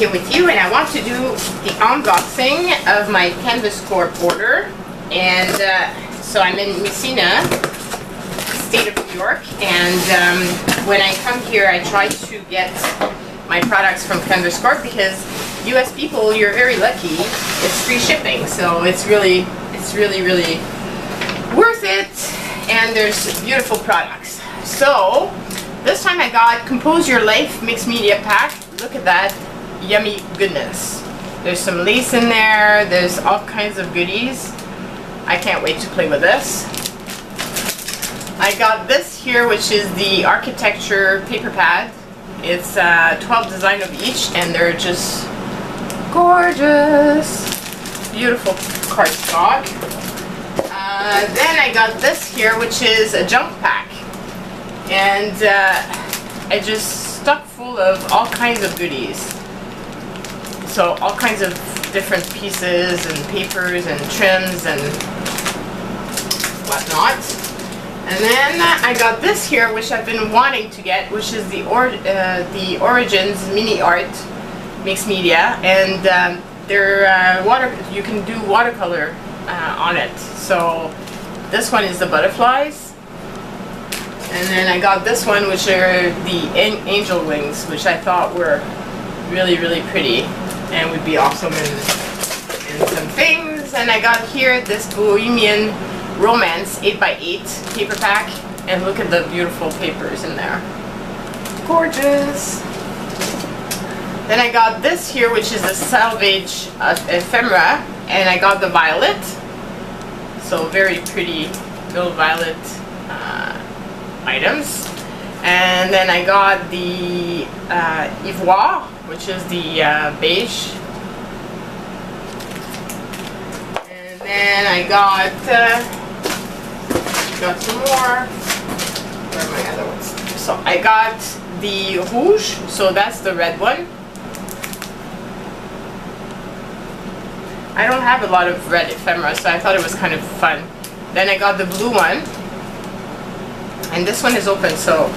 here with you, and I want to do the unboxing of my Canvas Corp order. And so I'm in Messina, state of New York, and when I come here I try to get my products from Canvas Corp because US people, you're very lucky. It's free shipping, so it's really worth it, and there's beautiful products. So this time I got Compose Your Life Mixed Media Pack. Look at that yummy goodness. There's some lace in there, there's all kinds of goodies. I can't wait to play with this. I got this here, which is the architecture paper pad. It's 12 designs of each, and they're just gorgeous. Beautiful cardstock. Then I got this here, which is a junk pack, and I just stuck full of all kinds of goodies. So all kinds of different pieces and papers and trims and whatnot. And then I got this here, which I've been wanting to get, which is the Origins Mini Art Mixed Media, and they're you can do watercolor on it. So this one is the butterflies, and then I got this one, which are the angel wings, which I thought were really pretty and would be awesome in some things. And I got here this Bohemian Romance 8x8 paper pack, and look at the beautiful papers in there. Gorgeous. Then I got this here, which is a salvage ephemera, and I got the violet. So very pretty little violet items. And then I got the ivoire, which is the beige. And then I got some more. Where are my other ones? So I got the rouge, so that's the red one. I don't have a lot of red ephemera, so I thought it was kind of fun. Then I got the blue one, and this one is open, so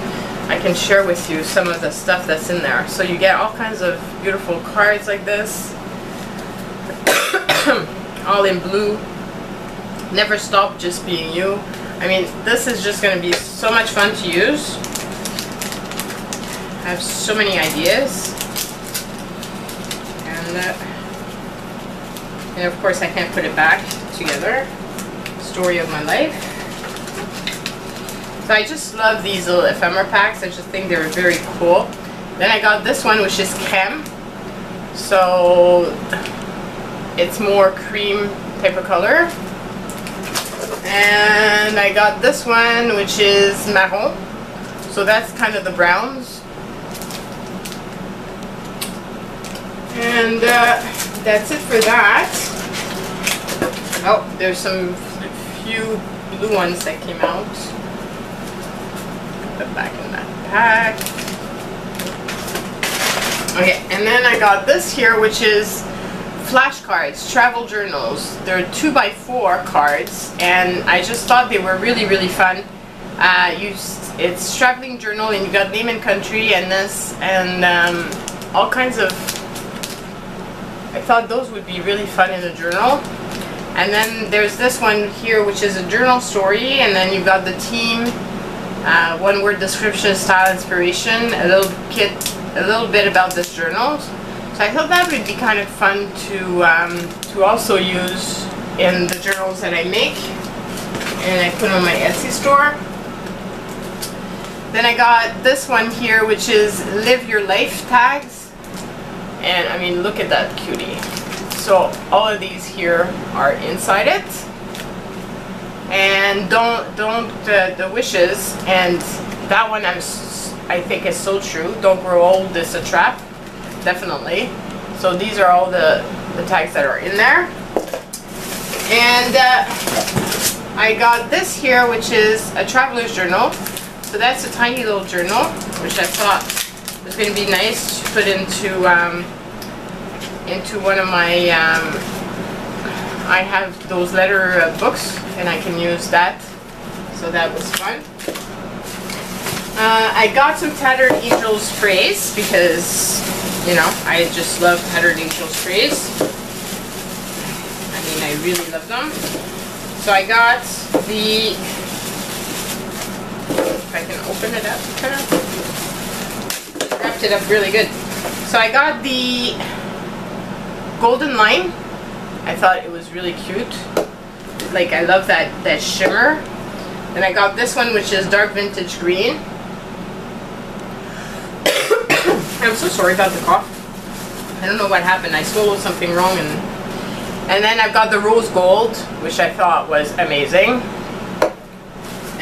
I can share with you some of the stuff that's in there. So you get all kinds of beautiful cards like this, all in blue. Never stop just being you. I mean, this is just going to be so much fun to use. I have so many ideas, and of course I can't put it back together. Story of my life. So I just love these little ephemera packs. I just think they're very cool. Then I got this one, which is creme. So it's more cream type of color. And I got this one, which is marron. So that's kind of the browns. And that's it for that. Oh, there's some few blue ones that came out. Put them back in that pack. Okay, and then I got this here, which is flashcards, travel journals. They're 2x4 cards, and I just thought they were really fun. It's traveling journal, and you got name and country, and this, and all kinds of. I thought those would be really fun in a journal. And then there's this one here, which is a journal story, and then you've got the team, one-word description, style, inspiration, a little bit about this journal. So I thought that would be kind of fun to also use in the journals that I make, and I put on my Etsy store. Then I got this one here, which is Live Your Life tags, and I mean, look at that cutie. So all of these here are inside it, and the wishes, and that one I think is so true. Don't grow old, it's a trap. Definitely. So these are all the tags that are in there. And I got this here, which is a traveler's journal. So that's a tiny little journal, which I thought was going to be nice to put into one of my, I have those letter books, and I can use that. So that was fun. I got some Tattered Angel sprays because you know, I just love Heather Angel sprays. I mean, I really love them. So I got the, if I can open it up, kind of wrapped it up really good. So I got the golden lime. I thought it was really cute. Like, I love that shimmer. Then I got this one, which is dark vintage green. I'm so sorry about the cough. I don't know what happened. I swallowed something wrong, and then I've got the rose gold, which I thought was amazing.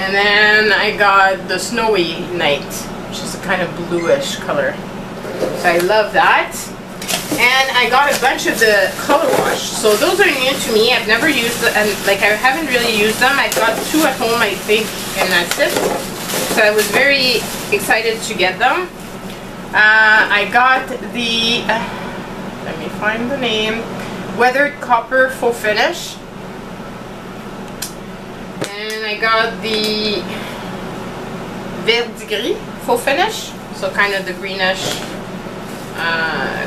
And then I got the snowy night, which is a kind of bluish color. So I love that. And I got a bunch of the color wash. So those are new to me. I've never used them, and like I haven't really used them. I've got 2 at home, I think, and that's it. So I was very excited to get them. I got the, let me find the name, Weathered Copper Faux Finish. And I got the Vert Gris Faux Finish, so kind of the greenish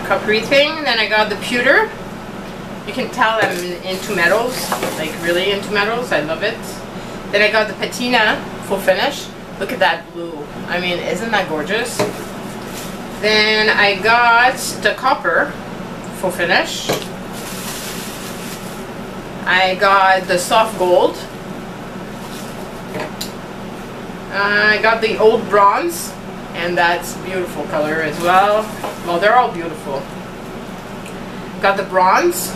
coppery thing. Then I got the pewter. You can tell I'm into metals, like really into metals. I love it. Then I got the patina Faux Finish. Look at that blue. I mean, isn't that gorgeous? Then I got the copper Faux Finish. I got the soft gold. I got the old bronze, and that's beautiful color as well. Well, they're all beautiful. Got the bronze,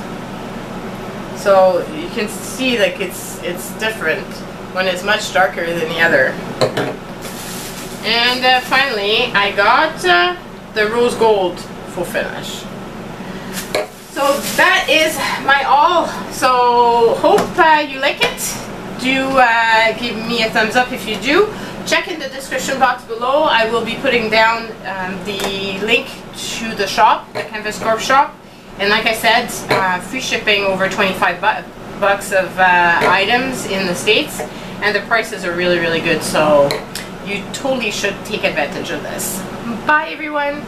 so you can see like it's different when it's much darker than the other. And finally, I got the rose gold Faux Finish. So that is my all. So hope you like it. Do give me a thumbs up if you do. Check in the description box below. I will be putting down the link to the shop, the Canvas Corp shop. And like I said, free shipping over 25 bucks of items in the States. And the prices are really, really good. So you totally should take advantage of this. Bye, everyone.